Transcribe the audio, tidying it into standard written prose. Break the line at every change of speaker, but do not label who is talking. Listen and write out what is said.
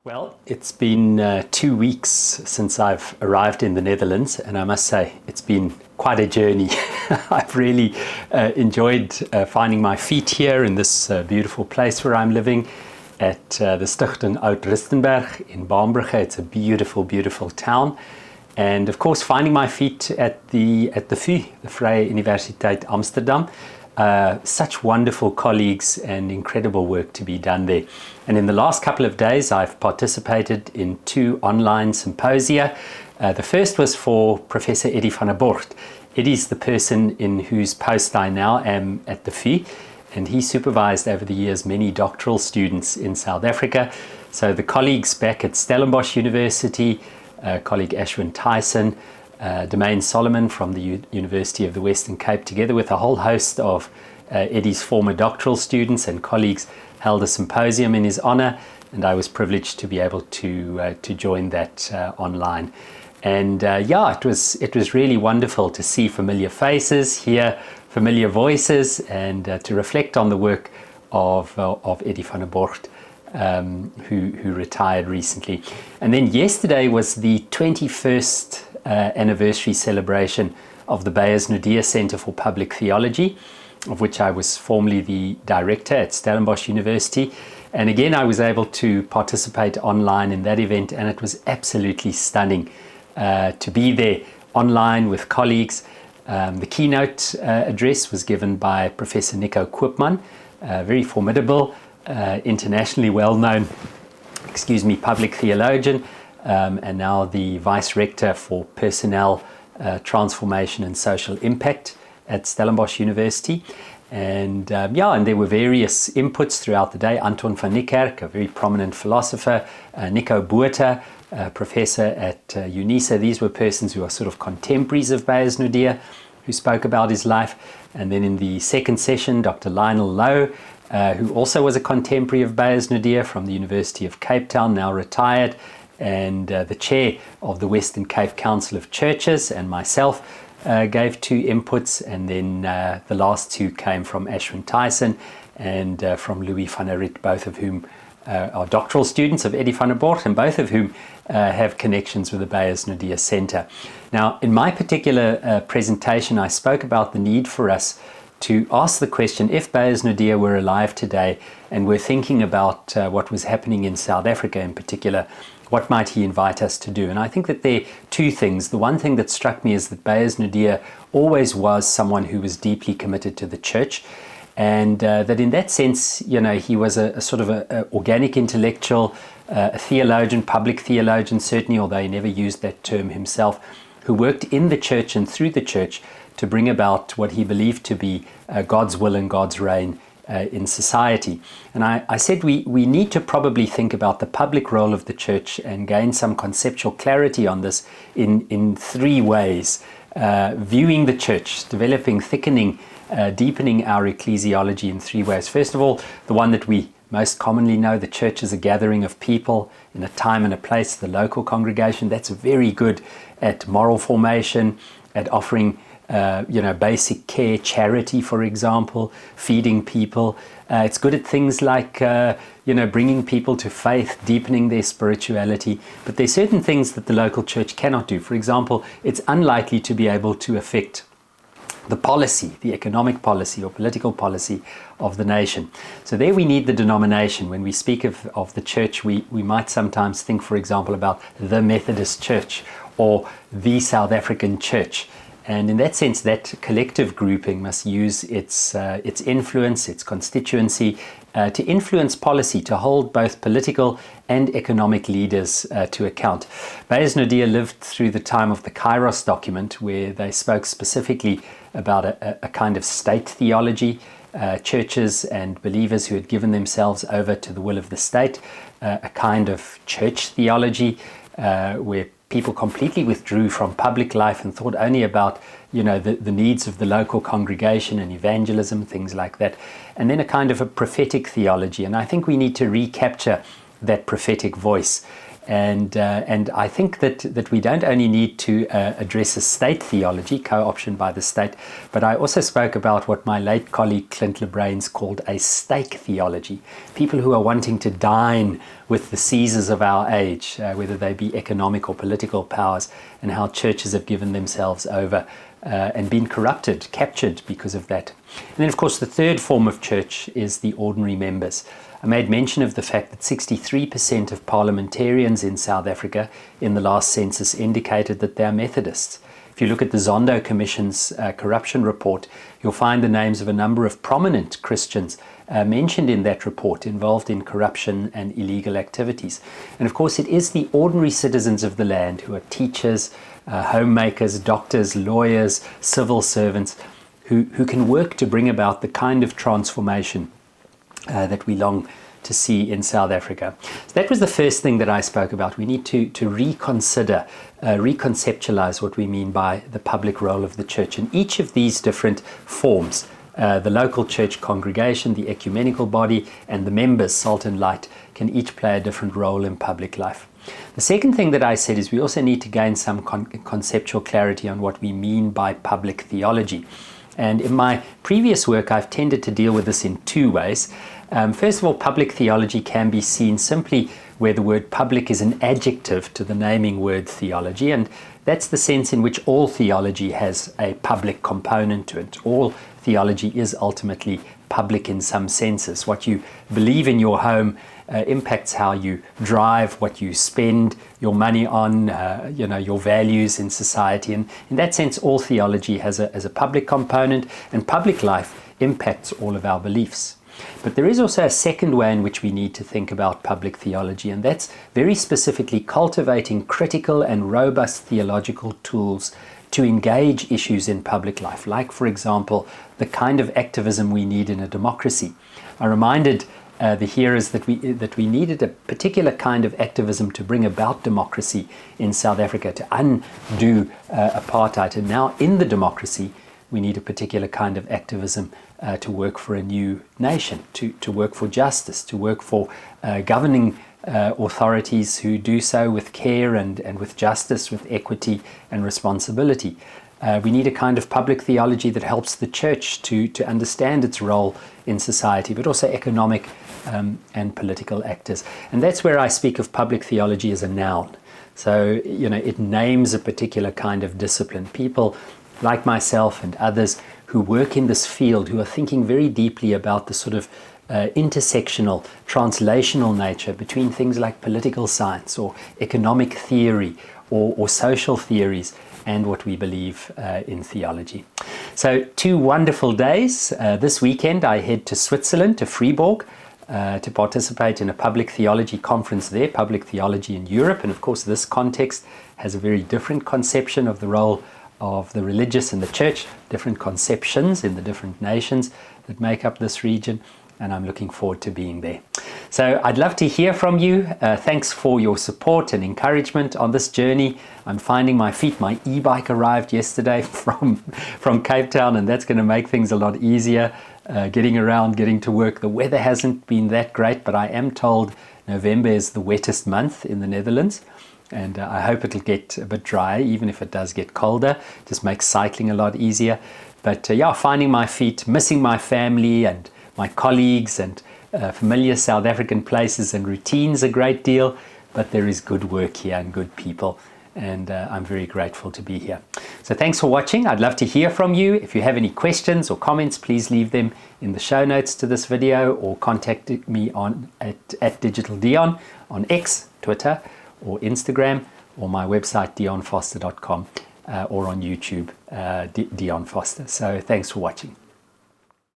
Well, it's been 2 weeks since I've arrived in the Netherlands, and I must say it's been quite a journey. I've really enjoyed finding my feet here in this beautiful place where I'm living at the Stichting Oud-Rustenburg in Baambrugge. It's a beautiful, beautiful town. And of course, finding my feet at the VU, the Vrije Universiteit Amsterdam. Such wonderful colleagues and incredible work to be done there. And in the last couple of days, I've participated in 2 online symposia. The first was for Professor Eddie van der Borgt. Eddie's the person in whose post I now am at the VU, and he supervised over the years many doctoral students in South Africa. So the colleagues back at Stellenbosch University, colleague Ashwin Tyson, Domain Solomon from the University of the Western Cape, together with a whole host of Eddie's former doctoral students and colleagues, held a symposium in his honor, and I was privileged to be able to join that online. And yeah, it was really wonderful to see familiar faces, hear familiar voices, and to reflect on the work of Eddie van der Borgt, who retired recently. And then yesterday was the 21st anniversary celebration of the Beyers Naudé Centre for Public Theology, of which I was formerly the director at Stellenbosch University. And again, I was able to participate online in that event, and it was absolutely stunning to be there online with colleagues. The keynote address was given by Professor Nico Koopman, a very formidable, internationally well-known, public theologian, and now the Vice Rector for Personnel, Transformation and Social Impact at Stellenbosch University. And and there were various inputs throughout the day. Anton van Niekerk, a very prominent philosopher, Nico Botha, professor at UNISA. These were persons who are sort of contemporaries of Beyers Naudé, who spoke about his life. And then in the second session, Dr. Lionel Lowe, who also was a contemporary of Beyers Naudé from the University of Cape Town, now retired, and the chair of the Western Cape Council of Churches, and myself gave 2 inputs, and then the last 2 came from Ashwin Tyson and from Louis van der Riet, both of whom are doctoral students of Eddie van der Borgt, and both of whom have connections with the Beyers Naudé Centre. Now, in my particular presentation, I spoke about the need for us to ask the question, if Beyers Naudé were alive today and were thinking about what was happening in South Africa in particular, what might he invite us to do? And I think that there are 2 things. The one thing that struck me is that Beyers Naudé always was someone who was deeply committed to the church, and that in that sense, he was a sort of a organic intellectual, a theologian, public theologian certainly, although he never used that term himself, who worked in the church and through the church to bring about what he believed to be God's will and God's reign in society. And I said we need to probably think about the public role of the church and gain some conceptual clarity on this in 3 ways. Viewing the church, developing, thickening, deepening our ecclesiology in 3 ways. First of all, the one that we most commonly know, the church is a gathering of people in a time and a place, the local congregation. That's very good at moral formation, at offering basic care, charity, for example, feeding people. It's good at things like, bringing people to faith, deepening their spirituality. But there's certain things that the local church cannot do. For example, it's unlikely to be able to affect the policy, the economic policy or political policy of the nation. So there we need the denomination. When we speak of the church, we might sometimes think, for example, about the Methodist Church or the South African Church. And in that sense, that collective grouping must use its influence, its constituency, to influence policy, to hold both political and economic leaders to account. Beyers Naudé lived through the time of the Kairos document, where they spoke specifically about a kind of state theology, churches and believers who had given themselves over to the will of the state, a kind of church theology, where people completely withdrew from public life and thought only about, the needs of the local congregation and evangelism, things like that. And then a kind of a prophetic theology. And I think we need to recapture that prophetic voice. And I think that we don't only need to address a state theology, co-option by the state, but I also spoke about what my late colleague Clint LeBrains called a stake theology. People who are wanting to dine with the Caesars of our age, whether they be economic or political powers, and how churches have given themselves over and been corrupted, captured because of that. And then, of course, the third form of church is the ordinary members. I made mention of the fact that 63% of parliamentarians in South Africa in the last census indicated that they are Methodists. If you look at the Zondo Commission's corruption report, you'll find the names of a number of prominent Christians mentioned in that report involved in corruption and illegal activities. And of course, it is the ordinary citizens of the land who are teachers, homemakers, doctors, lawyers, civil servants, who can work to bring about the kind of transformation that we long to see in South Africa. So that was the first thing that I spoke about. We need to reconsider, reconceptualize what we mean by the public role of the church. And each of these different forms, the local church congregation, the ecumenical body, and the members, salt and light, can each play a different role in public life. The second thing that I said is we also need to gain some conceptual clarity on what we mean by public theology. And in my previous work, I've tended to deal with this in two ways. First of all, public theology can be seen simply where the word public is an adjective to the naming word theology, and that's the sense in which all theology has a public component to it. All theology is ultimately public in some senses. What you believe in your home impacts how you drive, what you spend your money on, your values in society. And in that sense, all theology has a public component, and public life impacts all of our beliefs. But there is also a second way in which we need to think about public theology, and that's very specifically cultivating critical and robust theological tools to engage issues in public life, like, for example, the kind of activism we need in a democracy. I reminded the hearers that we needed a particular kind of activism to bring about democracy in South Africa, to undo apartheid. And now in the democracy, we need a particular kind of activism to work for a new nation, to work for justice, to work for governing authorities who do so with care and with justice, with equity and responsibility. We need a kind of public theology that helps the church to understand its role in society, but also economic and political actors. And that's where I speak of public theology as a noun. So, it names a particular kind of discipline. People like myself and others who work in this field, who are thinking very deeply about the sort of intersectional, translational nature between things like political science or economic theory or social theories and what we believe in theology. So 2 wonderful days. This weekend I head to Switzerland, to Fribourg, to participate in a public theology conference there, Public Theology in Europe. And of course this context has a very different conception of the role of the religious and the church, different conceptions in the different nations that make up this region, and I'm looking forward to being there. So I'd love to hear from you. Thanks for your support and encouragement on this journey. I'm finding my feet. My e-bike arrived yesterday from Cape Town, and that's going to make things a lot easier getting around, getting to work. The weather hasn't been that great, but I am told November is the wettest month in the Netherlands. And I hope it'll get a bit drier, even if it does get colder. Just makes cycling a lot easier. But finding my feet, missing my family and my colleagues and familiar South African places and routines a great deal. But there is good work here and good people. And I'm very grateful to be here. So thanks for watching. I'd love to hear from you. If you have any questions or comments, please leave them in the show notes to this video or contact me at Digital Dion on X, Twitter, or Instagram, or my website dionfoster.com, or on YouTube, Dion Foster. So thanks for watching.